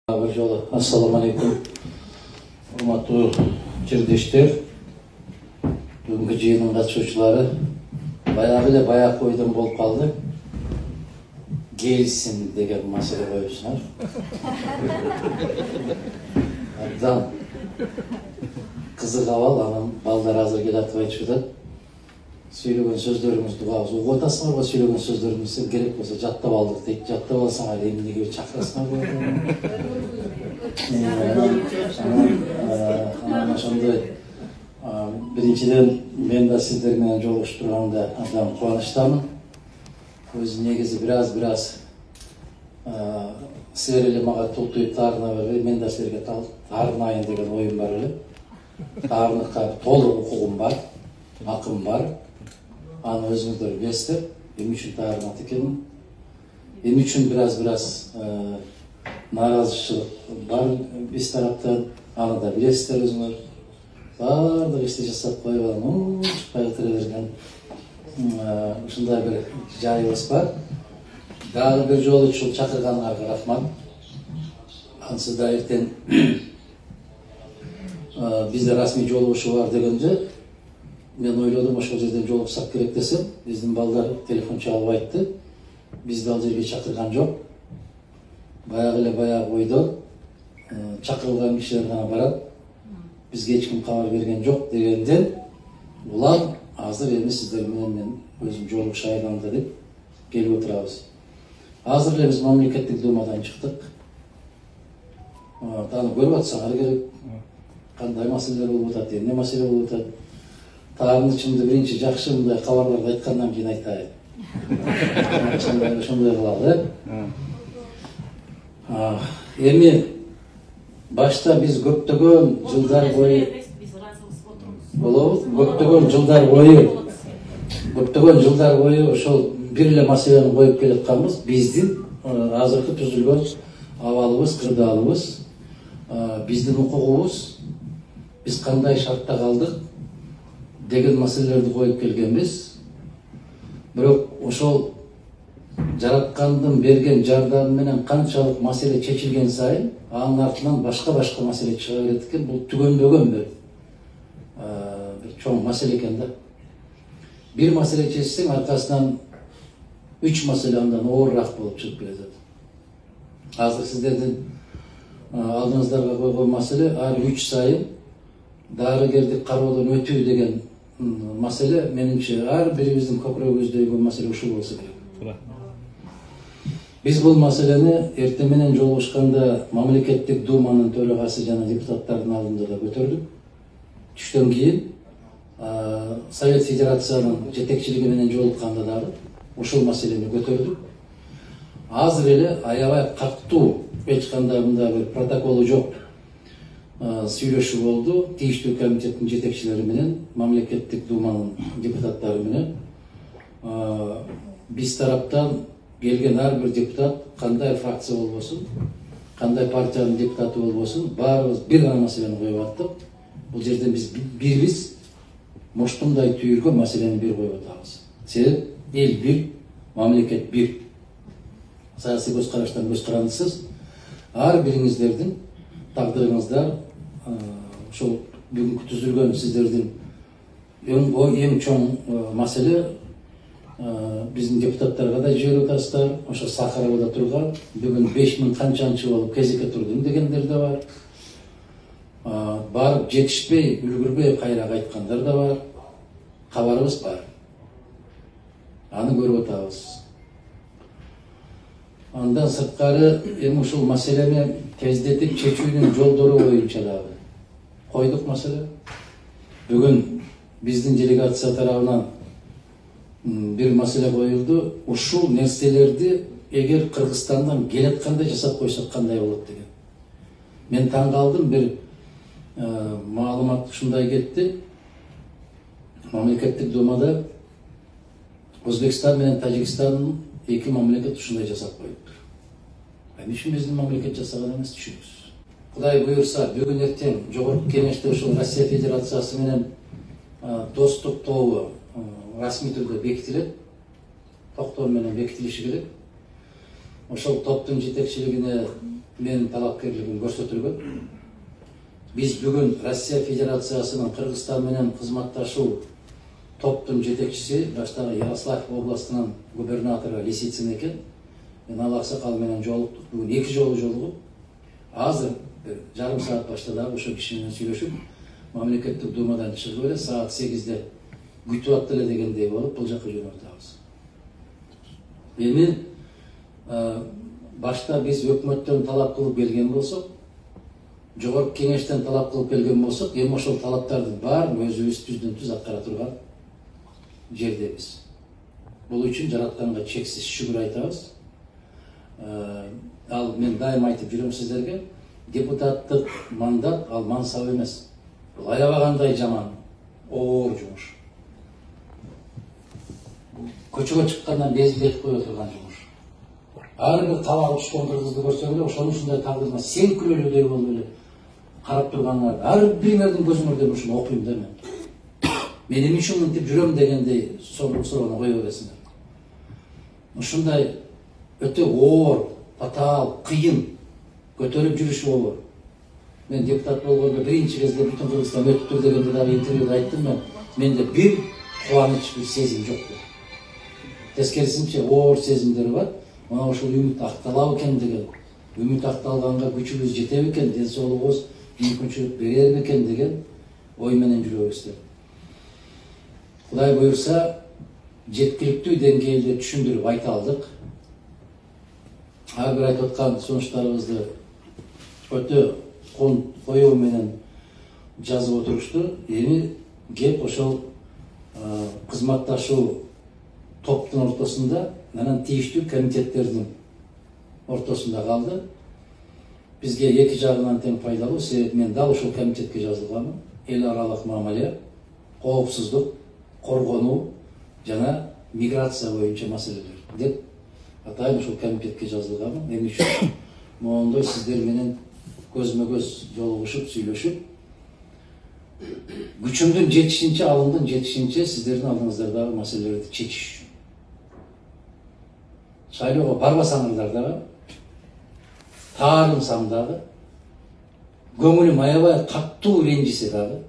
Bir жолу ассаламу алейкум, урматтуу жерлештер, бүгүнкү жыйындын катышуучулары. Баягы ойдон болуп калды. Келсин деген маселе коюпсуңар. Абдан кызык абал, анан балдар азыр келатып айтышып атат. Сүйлөгөн сөздөрүңүздү угабыз. Угуп атасыңарбы сүйлөгөн сөздөрүңүздү? Керек болсо жаттап алдык дейт. Жаттап алсаңар эмнеге чакырасыңар? Анан ошондой биринчиден мен да сиздер менен жолугушуп турганымда абдан кубанычтамын. Өзү негизи бир аз силер эле мага тултуйуп таарына бербей, мен да силерге таарынайын деген оюм бар эле. Таарыныкка толук укугум бар, акым бар. Аны өзүңүздөр билесиздер, эмне үчүн таарынат экенин. Эмне үчүн бир аз нааразычылык бар биз тараптан, аны да билесиздер өзүңөр. Баардык ишти жасап коюп анан чыкпай отура берген ушундай бир жайыбыз бар. Дагы бир жолу ушул чакырганыңарга рахмат. Ансыз да эртең бизде расмий жолугушуу бар дегенде мен ойлодум, ошол жерден жолуксак керек десем, биздин балдар телефон чалып айтты. Бизди ал жерге чакырган жок. Баягы ойдон чакырылган кишилер гана барат. Бизге эч ким кабар берген жок дегенден улам азыр эми сиздер менен мен өзүм жолугушайын да деп келип отурабыз. Азыр эле биз мамлекеттик думадан чыктык. Аны көрүп атсаңар керек. Кандай маселелер болуп атат, эмне маселе болуп атат. Таарынычымды биринчи жакшы мындай кабарларды айткандан кийин айтайын. Ошондой кылалы. Эми башта биз көптөгөн жылдар бою көптөгөн жылдар бою ошол бир эле маселени коюп келатканбыз. Биздин азыркы түзүлгөн абалыбыз, кырдаалыбыз, биздин укугубуз, биз кандай шартта калдык деген маселелерди коюп келгенбиз. Бирок ошол жараткандын берген жардамы менен канчалык маселе чечилген сайын анын артынан башка маселе чыга берет экен. Бул түгөнбөгөн бир чоң маселе экен да. Бир маселе чечсең аркасынан 3 маселе андан оорураак болуп чыгып келет. Азыр сиздердин алдыңыздарга койгон маселе ар 3 сайын дарыгердик кароодон өтүү деген маселе. Менимче ар бирибиздин көкүрөгүбүздө үйгөн маселе ушул болсо керек. Биз бул маселени эртең менен жолугушканда мамлекеттик думанын төрагасы жана депутаттардын алдында да көтөрдүк. Түштөн кийин Совет Федерациянын жетекчилиги менен жолукканда дагы ушул маселени көтөрдүк. Азыр эле аябай катуу, эч кандай мындай бир протоколу жок сүйлөшүү болду. Тийиштүү комитеттин жетекчилери менен, мамлекеттик думанын депутаттары менен. Биз тараптан келген ар бир депутат, кандай фракция болбосун, кандай партиянын депутаты болбосун, баарыбыз бир гана маселени коюп аттык. Бул жерден биз бирибиз моштомдой түйүргөн маселени бир коюп атабыз. Себеп эл бир, мамлекет бир. Саясий көз караштан көз карандысыз. Ар бириңиздердин тагдырыңыздар ошол бүгүнкү түзүлгөн сиздердин эң чоң маселе биздин депутаттарга да жиберип атасыздар. Ошо Сахаровдо турган бүгүн 5000 канчанчы болуп кезекке турдум дегендер да бар. Барып жетишпей, үлгүрбөй кайра кайткандар да бар. Кабарыбыз бар. Аны көрүп атабыз. Андан сырткары эми ушул маселени тездетип чечүүнүн жолдору боюнча дагы койдук маселе. Бүгүн биздин делегация тарабынан бир маселе коюлду. Ушул нерселерди эгер Кыргызстандан келаткандай жасап койсок кандай болот деген. Мен таң калдым, бир маалымат ушундай кетти. Мамлекеттик думада Өзбекстан менен Тажикстандын эки мамлекет ушундай жасап коюптур. Эмне үчүн биздин мамлекет жасаган эмес түшүнүңүз. Кудай буюрса, бүгүн эртең жогорку кеңеште ушул Россия Федерациясы менен достук тобу расмий түрдө бекитилет. Токтом менен бекитилиши керек. Ошол топтун жетекчилигине менин талапкерлигим көрсөтүлгөн. Биз бүгүн Россия Федерациясынын Кыргызстан менен кызматташуу топтун жетекчиси баштагы Ярослав областынын губернатору Лисицын экен. Мен ал аксакал менен жолуктук. Бүгүн 2 жолу жолугуп, азыр жарым саат баштадагы ошол киши менен сүйлөшүп, мамлекеттик думадан чыгып эле саат 8-де күтүп атты эле дегендей болуп, бул жака жөнөтөбүз. Эми башта биз өкмөттөн талап кылып келген болсок, жогорку кеңештен талап кылып келген болсок, эми ошол талаптардын баарын өзүбүз түздөн-түз аткара турган жердебиз. Бул үчүн жаратканга чексиз шүгүр айтабыз. Ал мен дайым айтып жүрөм сиздерге, депутаттык мандат ал мансап эмес. Бул аябагандай жаман, оор жумуш. Көчөгө чыккандан безилдетип кое турган жумуш. Ар бир кабагы түшкөн кыргызды көрсөң эле ошонун ушундай тагдырына сен күлөлүдөй болуп эле карап тургандар. Ар бириңердин көзүңөрдөн ушуну окуйм да мен. Мен эмне үчүн мынтип жүрөм дегендей суроону кое бересиңер. Ушундай өтө оор, татаал, кыйын көтөрүп жүрүшү оор. Мен депутат болгондо биринчи кезде бүтүн Кыргызстан өтүптүр дегенде дагы интервьюда айттым мен. Менде бир кубаныч, бир сезим жок деп. Тескерисинче оор сезимдер бар. Мына ошол үмүт акталабы экен деген, үмүт акталганга күчүбүз жетеби экен, ден соолугубуз мүмкүнчүлүк береби экен деген ой менен жүрөбүз. Кудай буйрса, жеткиликтүү деңгээлде түшүндүрүп айта алдык. Ар бир айтып аткан сунуштарыбызды өтө коюу менен жазып отурушту. Эми кеп ошол кызматташуу топтун ортосунда, анан тийиштүү комитеттердин ортосунда калды. Бизге эки жагынан тең пайдалуу, себеби мен дал ошол комитетке жазылганмын. Эл аралык мамиле, коопсуздук, коргонуу жана миграция боюнча маселелер деп атайын ошол комитетке жазылганмын. Эмне үчүн моундой сиздер менен көзмө-көз жолугушуп, сүйлөшүп, күчүмдүн жетишинче, алымдын жетишинче сиздердин алдыңыздардагы маселелерди чечиш үчүн. Шайлоого барбасаңыздар дагы, таарынсам дагы, көңүлүм аябай каттуу ренжисе дагы,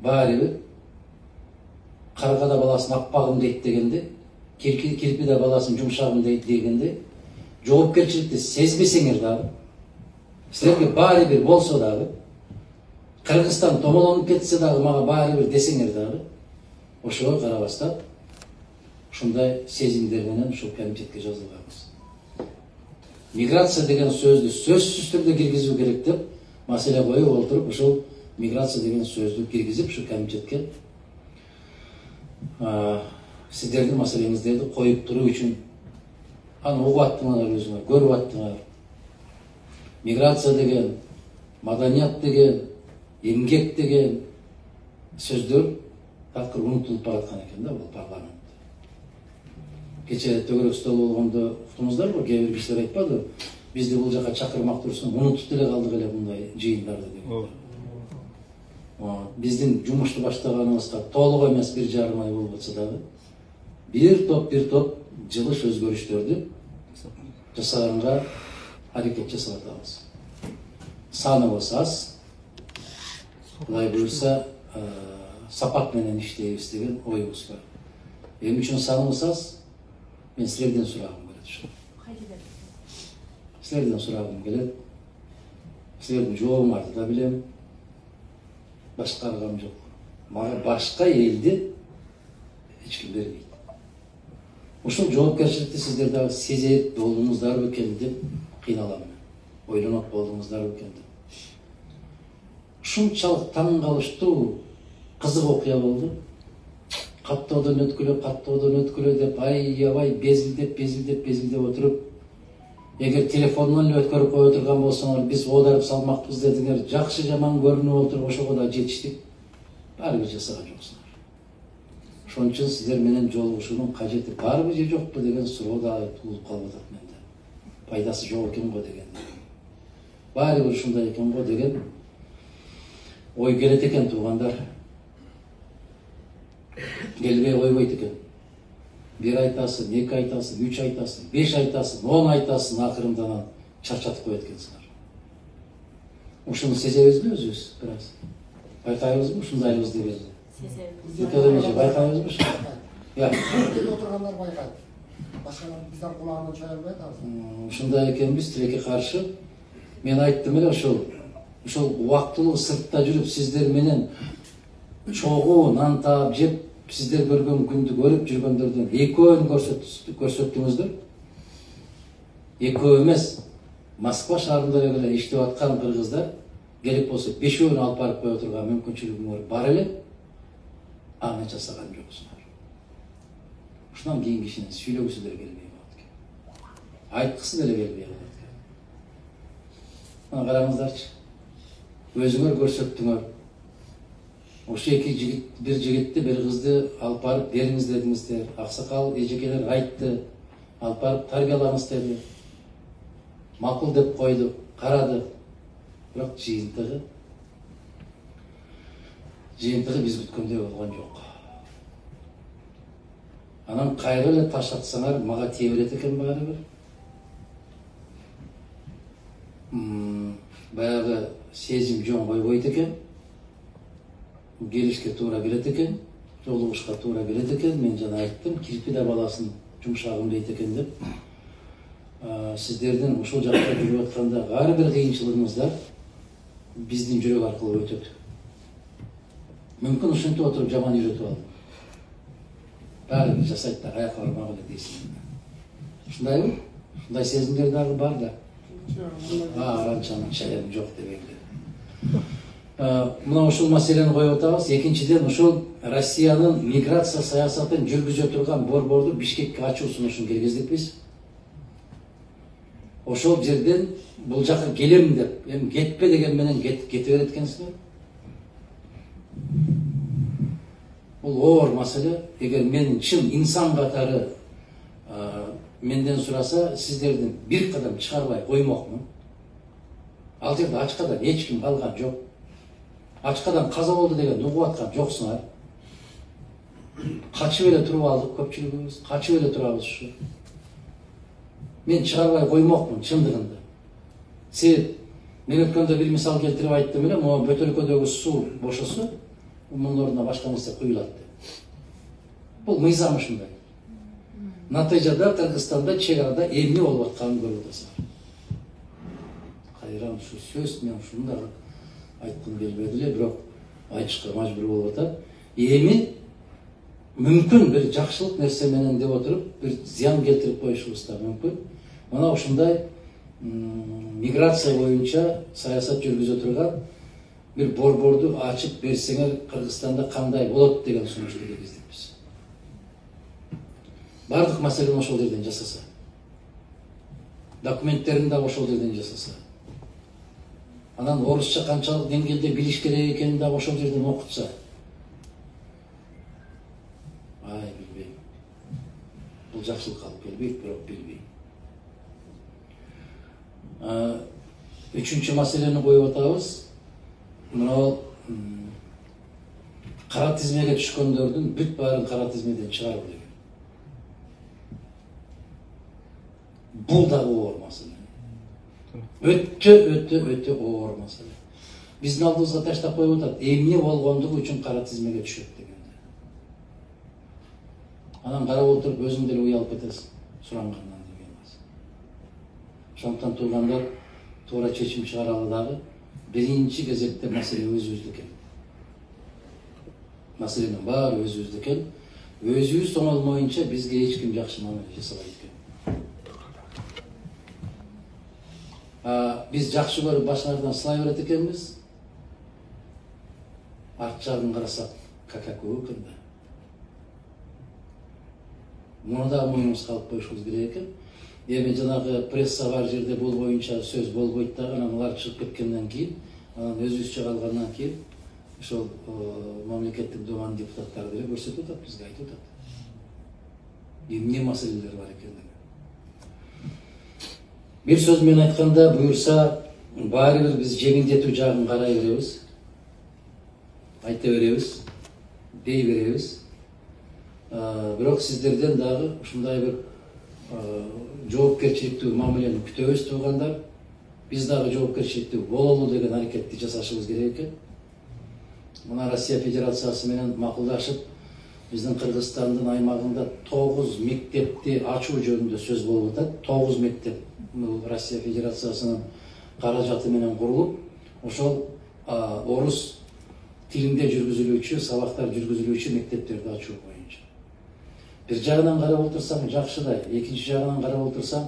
баары бир каргада баласын аппагым дейт дегенде, кирпиде баласын жумшагым дейт дегенде, жоопкерчиликти сезбесеңер дагы, силерге баары бир болсо дагы, Кыргызстан томолонуп кетсе дагы, мага баары бир десеңер дагы, ошого карабастан ушундай сезимдер менен ушул комитетке жазылганбыз. Миграция деген сөздү сөзсүз түрдө киргизүү керек деп маселе коюп олтуруп, ушул миграция деген сөздү киргизип, ушу комитетке сиздердин маселеңиздерди коюп туруу үчүн аны угуп аттыңар өзүңөр, көрүп аттыңар. Миграция деген, маданият деген, эмгек деген сөздөр такыр унутулуп бараткан экен да бул парламент. Кече төгөрөк стол болгондо уктуңуздар го, кээ бир кишилер айтпады, бизди бул жака чакырмак турсун, унутуп деле калдык эле мындай жыйындарды деген. Биздин жумушту баштаганыбызга толук эмес 1,5 ай болуп атса дагы, бир топ жылыш өзгөрүштөрдү жасаганга аракет жасап атабыз. Саныбыз аз, Кудай буйрса сапат менен иштейбиз деген оюбуз бар. Эмне үчүн саныбыз аз? Мен силерден сурагым келет. Силерден сурагым келет. Силердин жообуңарды да билем. Башка аргам жок. Мага башка элди эч ким бербейт. Ушул жоопкерчиликти сиздер дагы сезет болдуңуздар бекен деп кыйналам мен. Ойлонот болдуңуздар бекен деп. Ушунчалык таң калыштуу кызык окуя болду. Каттоодон өткүлө деп аябай безилдеп отуруп, эгер телефондон эле өткөрүп кое турган болсоңор, биз оодарып салмакпыз дедиңер, жакшы жаман көрүнүп отуруп, ошого да жетиштик. Баары бир жасаган жоксуңар. Ошон үчүн сиздер менен жолугушуунун кажети барбы же жокпу деген суроо да туулуп калып атат менде. Пайдасы жок экен го деген. Баары бир ушундай экен го деген ой келет экен туугандар. Келбей койбойт экен. Бир айтасың, 2 айтасың, 3 айтасың, 5 айтасың, 10 айтасың, акырында чарчатып коет экенсиңер. Ушуну сезебизби өзүбүз бир аз? Байкайбызбы ушундайбыз деп? Сезебиз. Байкайбызбы? Жерде отургандар байкайт. Башкалар биздин кулагынан чыгара албайт азыр. Ушундай экенбиз, тилекке каршы. Мен айттым эле ошол убактылуу сыртта жүрүп сиздер менен чогуу нан таап жеп, сиздер көргөн күндү көрүп жүргөндөрдөн экөөнү көрсөттүңүздөр. Экөө эмес, Москва шаарында эле иштеп аткан кыргыздар керек болсо бешөөнү алып барып кое турган мүмкүнчүлүгүңөр бар эле. Аны жасаган жоксуңар. Ушундан кийин кишинин сүйлөгүсү деле келбей калат экен. Айткысы деле келбей калат экен. Мына караңыздарчы. Өзүңөр көрсөттүңөр. Ошо эки жигит, бир жигитти, бир кызды алып барып бериңиз дедиңиздер. Аксакал эжекелер айтты. Алып барып тарбиялагыз деди. Макул деп койдук, карадык. Бирок жыйынтыгы биз күткөндөй болгон жок. Анан кайра эле таш атсаңар мага тие берет экен баары бир. Баягы сезим жон койбойт экен. Келишке туура келет экен, жолугушка туура келет экен. Мен жана айттым, кирпи да баласын жумшагым дейт экен деп. Сиздердин ушул жакта жүрүп атканда ар бир кыйынчылыгыңыздар биздин жүрөк аркылуу өтөт. Мүмкүн ушинтип отуруп жаман үйрөтүп алдым. Баары бир жасайт да каяка бармак эле дейсиң. Ушундайбы? Ушундай сезимдер дагы бар да. Аранчанын чайым жок дегенде. Мына ушул маселени коюп атабыз. Экинчиден, ушул Россиянын миграция саясатын жүргүзө турган борборду Бишкекке ачуу сунушун киргиздик биз. Ошол жерден бул жака келем деп, эми кетпе деген менен кете берет экенсиңер. Бул оор маселе. Эгер мен чын инсан катары менден сураса, сиздердин бир кадам чыгарбай коймокмун. Ал жерде ачкадан эч ким калган жок. Ачкадан каза болду деген угуп аткан жоксуңар. Качып эле туруп алдык көпчүлүгүбүз, качып эле турабыз ушу. Мен чыгарбай коймокмун чындыгында. Себеп, мен өткөндө бир мисал келтирип айттым эле, могу бөтөлкөдөгү суу бошосо, мунун ордуна башка нерсе куюлат деп. Бул мыйзам ушундай. Натыйжада Кыргызстанда чек арада эмне болуп атканын көрүп атасыңар. Кайран ушу сөз мен ушуну дагы айткым келбеди эле, бирок айтышка мажбур болуп атат. Эми мүмкүн бир жакшылык нерсе менен деп отуруп, бир зыян келтирип коюшубуз да мүмкүн. Мына ушундай миграция боюнча саясат жүргүзө турган бир борборду ачып берсеңер Кыргызстанда кандай болот деген сунушту киргиздик биз. Бардык маселени ошол жерден жасаса. Документтерин да ошол жерден жасаса. Анан орусча канчалык деңгээлде билиш керек экенин да ошол жерден окутса. Билбейм. Бул жакшылыкка алып келбейт, бирок билбейм. Үчүнчү маселени коюп атабыз. Мына кара тизмеге түшкөндөрдүн бүт баарын кара тизмеден чыгаруу деген. Бул дагы оор маселе. Өтө оор маселе. Биздин алдыбызга таштап коюп атат, эмне болгондугу үчүн кара тизмеге түшөт дегенде. Анан карап отуруп өзүң деле уялып кетесиң, сурангандан деген эмес. Ошондуктан туугандар туура чечим чыгаралы дагы биринчи кезекте маселе өзүбүздө экен. Маселенин баары өзүбүздө экен. Өзүбүз оңолмоюнча бизге эч ким жакшы мамиле жасабайт экен. Биз жакшы көрүп башкалардан сылай берет экенбиз. Арт жагын карасак, какако экен да. Муну да моюнубузга алып коюшубуз керек экен. Эми жанагы пресса бар жерде бул боюнча сөз болбойт дагы, анан алар чыгып кеткенден кийин, анан өзүбүзчө калгандан кийин ошол мамлекеттик думанын депутаттары деле көрсөтүп атат, бизге айтып атат. Эмне маселелер бар экендигин. Бир сөз менен айтканда, буюрса, баары бир биз жеңилдетүү жагын карай беребиз. Айта беребиз, дей беребиз. Бирок сиздерден дагы ушундай бир жоопкерчиликтүү мамилени күтөбүз туугандар. Биз дагы жоопкерчиликтүү бололу деген аракетти жасашыбыз керек экен. Мына Россия Федерациясы менен макулдашып, биздин Кыргызстандын аймагында 9 мектепти ачуу жөнүндө сөз болуп атат. 9 мектеп Россия Федерациясынын каражаты менен курулуп, ошол орус тилинде жүргүзүлүүчү, сабактар жүргүзүлүүчү мектептерди ачуу боюнча. Бир жагынан карап отурсаң жакшыдай, экинчи жагынан карап отурсаң,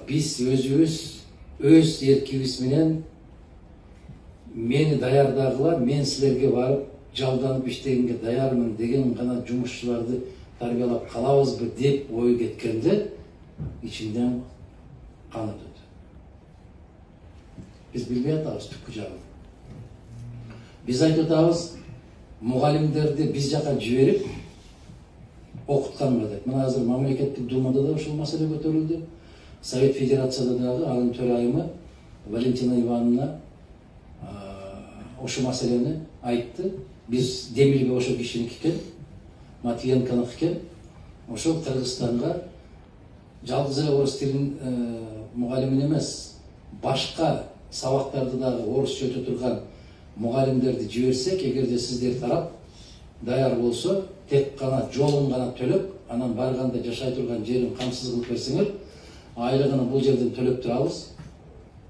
биз өзүбүз өз эркибиз менен мени даярдагыла, мен силерге барып жалданып иштегенге даярмын деген гана жумушчуларды тарбиялап калабызбы деп ой кеткенде ичимден кан өтөт. Биз билбей атабыз түпкү жагын. Биз айтып атабыз, мугалимдерди биз жака жиберип окутканга деп. Мына азыр мамлекеттик думада да ушул маселе көтөрүлдү. Совет Федерацияда дагы анын төрайымы Валентина Ивановна ошол маселени айтты. Биз демилге ошол кишиники экен, Матвиенконук экен. Ошол Кыргызстанга жалгыз эле орус тилин мугалимин эмес, башка сабактарды дагы орусча өтө турган мугалимдерди жиберсек, эгерде сиздер тарап даяр болсо, тек гана жолун гана төлөп, анан барганда жашай турган жерин камсыз кылып берсеңер, айлыгын бул жерден төлөп турабыз.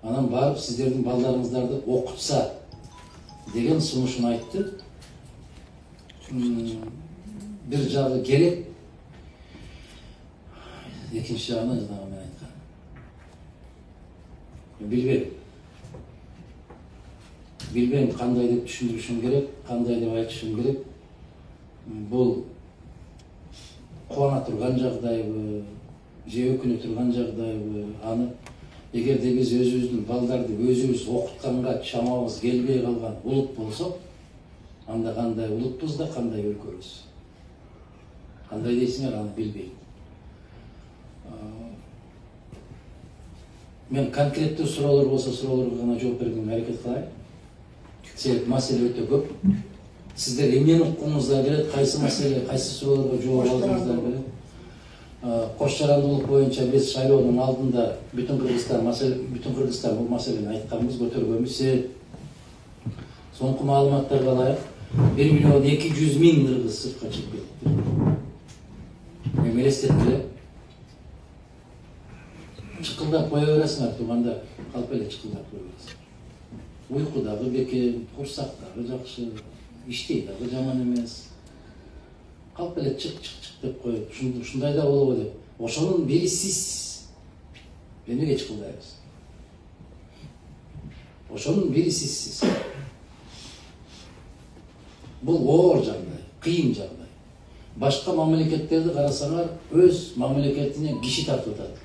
Анан барып сиздердин балдарыңыздарды окутса деген сунушун айтты. Бир жагы керек, экинчи жагына жанагы мен айткан. Билбейм кандай деп түшүндүрүшүм керек, кандай деп айтышым керек. Бул кубана турган жагдайбы, же өкүнө турган жагдайбы, аны эгерде биз өзүбүздүн балдарды өзүбүз окутканга чамабыз келбей калган улут болсок, анда кандай улутпуз да, кандай өлкөбүз. Кандай дейсиңер, аны билбейм. Мен конкреттүү суроолор болсо, суроолорго гана жооп бергенге аракет кылайын. Себеп маселе өтө көп. Сиздер эмнени уккуңуздар келет, кайсы маселе, кайсы суроолорго жооп алгыңыздар келет. Кош жарандуулук боюнча биз шайлоонун алдында бүтүн Кыргызстан бул маселени айтканбыз, көтөргөнбүз. Соңку маалыматтарга ылайык 1.200.000 кыргыз сыртка чыгып кетти. Эми элестеткиле. Чыкылдап кое бересиңер, тууганда калп эле чыкылдап кое бересиңер. Уйку дагы бекем, курсак дагы жакшы, иштей дагы жаман эмес. Калп эле чык деп коюп, ушундай да болобу деп. Ошонун бири сиз. Эмнеге чыкылдайбыз? Ошонун бири сизсиз. Бул оор жагдай, кыйын жагдай. Башка мамлекеттерди карасаңар, өз мамлекетине киши тартып атат.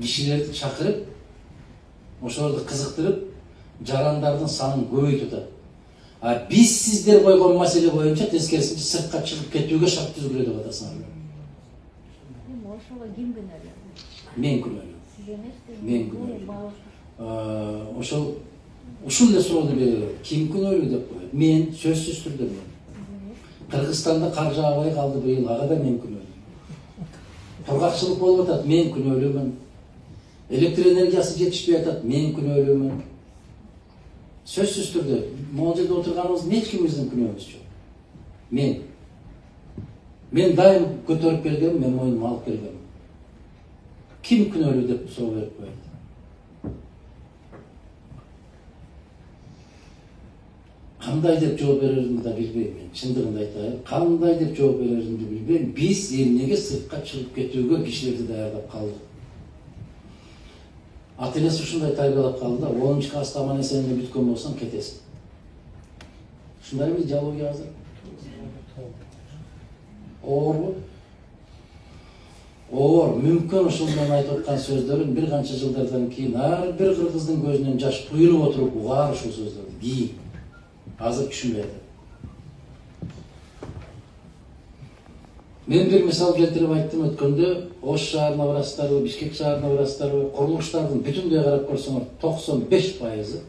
Кишилерди чакырып, ошолорду кызыктырып, жарандардын санын көбөйтүп атат. Биз сиздер койгон маселе боюнча тескерисинче сыртка чыгып кетүүгө шарт түзгүлө деп атасыңар. Ошого ким күнөөлүү? Мен күнөөлүү. Сиз эмеспи? Мен күнөөлүү. Ошол ушул эле суроону берет. Ким күнөөлүү деп коет. Мен сөзсүз түрдө мен. Кыргызстанда кар жаабай калды быйыл, ага да мен күнөөлүү. Кургакчылык болуп атат, мен күнөөлүүмүн. Электр энергиясы жетишпей атат, мен күнөөлүүмүн. Сөзсүз түрдө могул жерде отурганыбыздын эч кимибиздин күнөөбүз жок. Мен дайым көтөрүп келгем, мен моюнума алып келгем. Ким күнөөлүү деп суроо берип коет. Кандай деп жооп береримди да билбейм мен. Чындыгын айтайын, кандай деп жооп береримди билбейм. Биз эмнеге сыртка чыгып кетүүгө кишилерди даярдап калдык? Ата энеси ушундай тарбиялап калды да, 10 класста аман эсенинде бүткөн болсоң кетесиң. Ушундайбы идеология азыр? Оорбу? Оор, мүмкүн ушул мен айтып аткан сөздөрүн бир канча жылдардан кийин ар бир кыргыздын көзүнөн жаш куюлуп отуруп угаар ушул сөздөрдү кийин. Азыр түшүнбөй атат. Мен бир мисал келтирип айттым өткөндө, Ош шаарына барасыздарбы, Бишкек шаарына барасыздарбы, курулуштардын бүтүндөй карап көрсөңөр 95%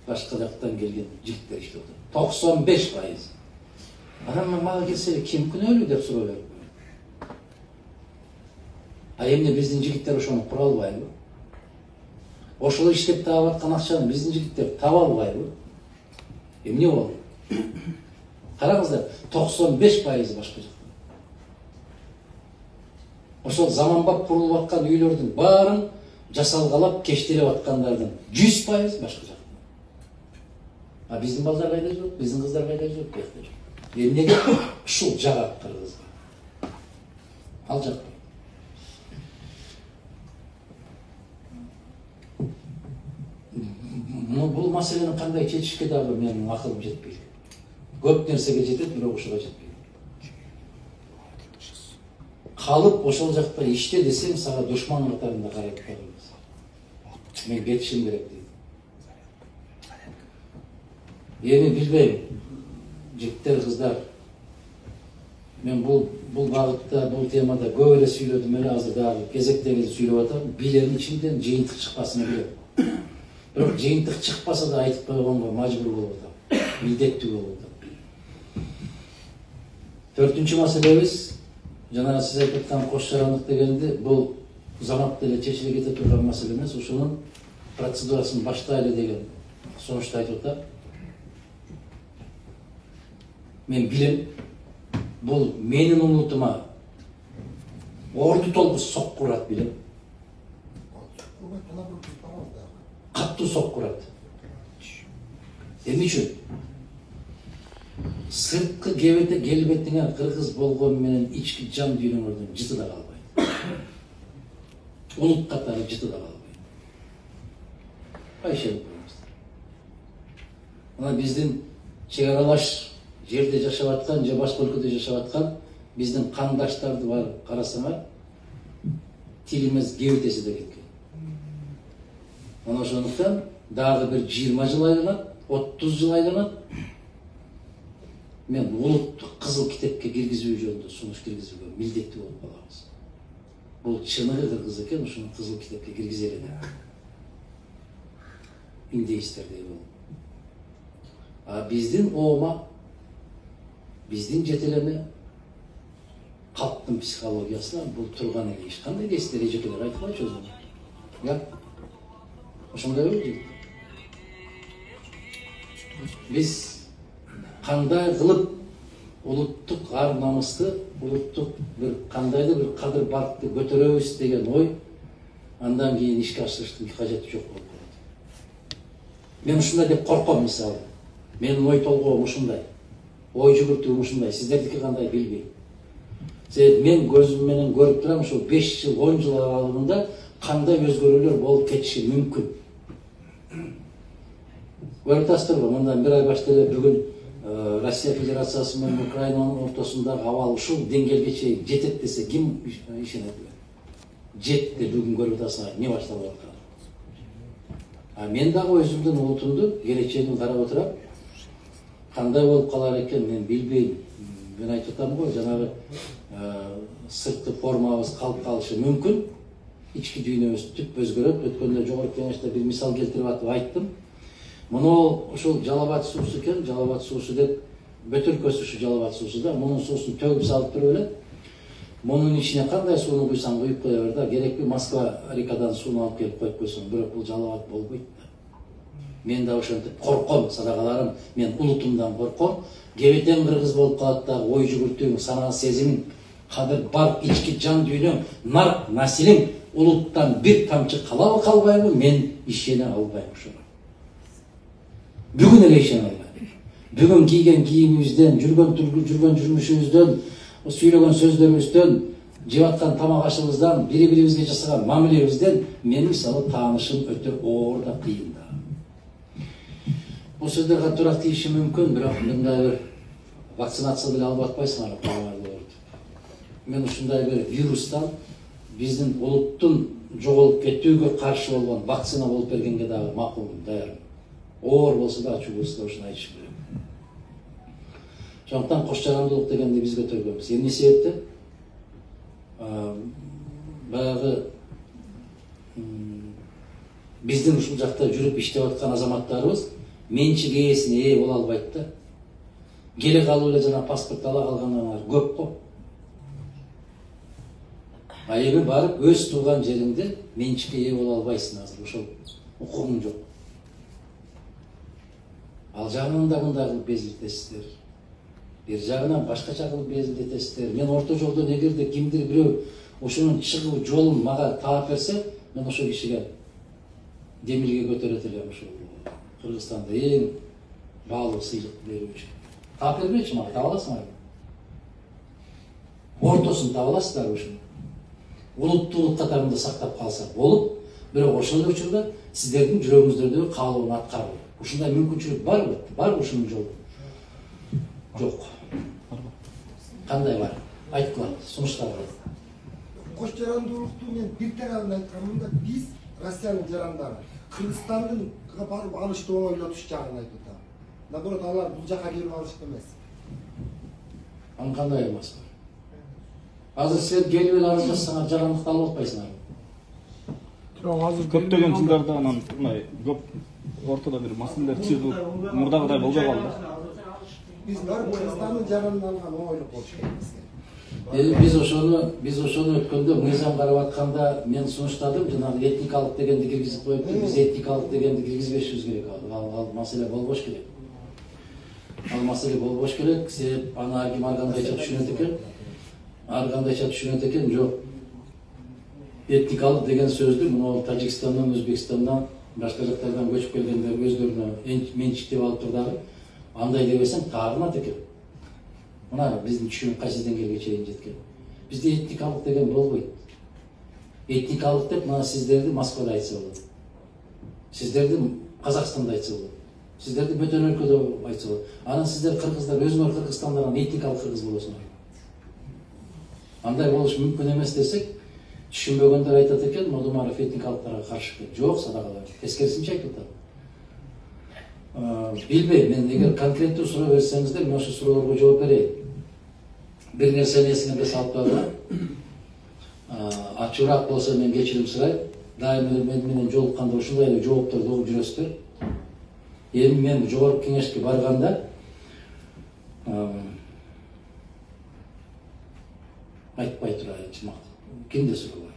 башка жактан келген жигиттер иштеп атат. 95%. Анан мага келсе ким күнөөлүү деп суроо берип. Эмне биздин жигиттер ошону кура албайбы? Ошол иштеп таап аткан акчаны биздин жигиттер таба албайбы? Эмне болду? Караңыздар, 95% башка жакта. Ошол заманбап курулуп аткан үйлөрдүн баарын жасалгалап, кештелеп аткандардын 100% башка жакта. А биздин балдар кайда жүрөт? Биздин кыздар кайда жүрөт? Бияқта жүрөт. Эмнеге ушул жагат кыргызга? Ал жакта. Бул маселени кандай чечишке дагы менин акылым жетпейт. Көп нерсеге жетет, бирок ушуга жетпейт. Калып ошол жакта иште десең, сага душман катарында карайт калабыз. Мен кетишим керек дейт. Эми билбейм, жигиттер, кыздар. Мен бул багытта, бул темада көп эле сүйлөдүм эле, азыр дагы кезектеги сүйлөп атам. Билем ичимден жыйынтык чыкпасын билем. Бирок жыйынтык чыкпаса да айтып койгонго мажбур болуп атам. Милдеттүү болуп атам. Төртүнчү маселебиз, жана сиз айтып аткан кош жарандык дегенди, бул заматта эле чечиле кете турган маселе эмес, ушунун процедурасын баштайлы деген сунушту айтып атам. Мен билем, бул менин улутума орду толку сокку урат билем. Каттуу сокку урат. Эмне үчүн? Сырткы кебете келбетиңе кыргыз болгон менен ички жан дүйнөңөрдөн жыты да калбайт. Улут катары жыты да калбайт. Айшелип коебуз. Мына биздин чек аралаш жерде жашап аткан же башка өлкөдө жашап аткан биздин кандаштарды барып карасаңар, тилимиз кебетеси да кеткен. Мына ошондуктан дагы бир 20 жыл айланат, 30 жыл айланат. Мен улуттук кызыл китепке киргизүү жөнүндө сунуш киргизүүгө милдеттүү болуп калабыз. Бул чыныгы кыргыз экен, ушуну кызыл китепке киргизели деп. Индейстердей болуп. А биздин оома, биздин жетелеме, калктын психологиясына бул турган эле иш. Кандай дейсиздер, эжекелер айтылайчы өзү? Я? Ошондой болду. Биз кандай кылып улуттук ар намысты, улуттук бир кандайдыр бир кадыр баркты көтөрөбүз деген ой, андан кийин ишке ашырыштын кажети жок болуп калат. Мен ушундай деп корком, мисалы. Менин ой толгоом ушундай. Ой жүгүртүүм ушундай. Сиздердики кандай билбейм. Себеби мен көзүм менен көрүп турам, ошо 5 жыл, 10 жыл аралыгында кандай өзгөрүүлөр болуп кетиши мүмкүн. Көрүп атасыздарбы, мындан бир ай башта эле бүгүн Россия Федерациясы менен Украинанын ортосундагы абал ушул деңгээлге чейин жетет десе ким ишенет? Жетти, бүгүн көрүп атасыңар, эмне башталып аткан. А мен дагы өзүмдүн улутумдун келечегин карап отурам. Кандай болуп калар экен мен билбейм. Мен айтып атам го, жанагы сырткы формабыз калып калышы мүмкүн. Ички дүйнөбүз түп өзгөрөт. Өткөндө жогорку кеңеште бир мисал келтирип атып айттым. Муну ушул Жалал-Абад суусу экен, Жалал-Абад суусу деп бөтөлкөсү ушу Жалал-Абад суусу да, мунун суусун төгүп салып туруп эле. Мунун ичине кандай сууну куйсаң куюп кое бер да, керекпи Москва рекадан сууну алып келип коюп койсоң, бирок бул Жалал-Абад болбойт да. Мен да ошентип корком, садакаларым, мен улутумдан корком. Кебетен кыргыз болуп калат дагы ой жүгүртүүң, санаа сезимиң, кадыр бар ички жан дүйнөң, нарк населиң улуттан бир тамчы калабы калбайбы, мен ишене албайм ошого. Бүгүн эле ишене албайм. Бүгүн кийген кийимибизден, жүргөн жүрмүшүбүздөн, сүйлөгөн сөздөрүбүздөн, жеп аткан тамак ашыбыздан, бири-бирибизге жасаган мамилебизден мен мисалы таанышым өтө оор да, кыйын да. Бул сөздөр катуураак тийиши мүмкүн, бирок мындай бир вакцинация деле алып атпайсыңар, мен ушундай бир вирустан биздин улуттун жоголуп кетүүгө каршы болгон вакцина болуп бергенге дагы макулмун, даярмын. Оор болсо да ачуу болсо да ушуну айтышым керек. Ошондуктан кош жарандуулук дегенди биз көтөргөнбүз. Эмне себептен? Баягы биздин ушул жакта жүрүп иштеп аткан азаматтарыбыз менчик ээсине ээ боло албайт да. Келе калып эле жана паспорт ала калгандар көп го. А эми барып өз тууган жериңде менчикке ээ боло албайсың азыр. Ошол укугуң жок. Ал жагынан да мындай кылып безилтесиздер. Бир жагынан башкача кылып безилтесиздер. Мен орто жолдон эгерде кимдир бирөө ошонун чыгуу жолун мага таап берсе, мен ошол кишиге демирге көтөрөт элем. Ошол Кыргызстанда эң баалуу сыйлык берүүчү. Таап бербейчи мага, таап аласыңарбы? Ортосун таап аласыздарбы ушуну? Улуттуулук катарында сактап калса болуп, бирок ошол учурда сиздердин жүрөгүңүздөрдөгү каалоону аткаруу. Ушундай мүмкүнчүлүк барбы? Барбы ушунун жолу? Жок. Кандай бар? Айткыла, сунуштарга. Кош жарандуулукту мен бир тарабын айтканымда биз Россиянын жарандары Кыргызстандын барып алышты оңойлотуш жагын айтып атам. Наоборот, алар бул жака келип алышты эмес. Анын кандай эмасы бар? Азыр сен келип эле арыз жазсаңар жарандыкты алып атпайсыңарбы? Көптөгөн жылдарда анан мындай көп ортодо бир маселелер чыгып, мурдагыдай болбой калды. Биз барып Кыргызстандын жаранын алган оңойлук болуш керек бизге. Биз ошону өткөндө мыйзам карап атканда мен сунуштадым, жанагы этникалык дегенди киргизип коюп, биз этникалык дегенди киргизбешибиз керек. Ал маселе болбош керек. Ал маселе болбош керек. Себеп аны ким ар кандайча түшүнөт экен, жок. Этникалык деген сөздү мына Тажикстандан, Өзбекстандан, башка жактардан көчүп келгендер өздөрүнө менчиктеп алып турдагы. Андай дебесең таарынат экен. Мына биздин түшүнүк кайсы деңгээлге чейин жеткен. Бизде этникалык деген болбойт. Этникалык деп мына сиздерди Москвада айтса болот. Сиздерди Казакстанда айтса болот. Сиздерди бөтөн өлкөдө айтса болот. Анан сиздер кыргыздар өзүңөр Кыргызстандан этникалык кыргыз болосуңар. Андай болуш мүмкүн эмес десек, түшүнбөгөндөр айтат экен, Модумаров этникалыктарга каршы экен. Жок, садагалар. Тескерисинче айтып атат. Билбейм, мен эгер конкреттүү суроо берсеңиздер, мен ошол суроолорго жооп берейин. Бир нерсени эсиңерге салып койгула. Ачуураак болсо мен кечирим сурайм. Дайым эле мен менен жолукканда ушундай эле жоопторду угуп жүрөсүздөр. Эми мен жогорку кеңешке барганда айтпай турайынчы мактап. Кимде суроо бар?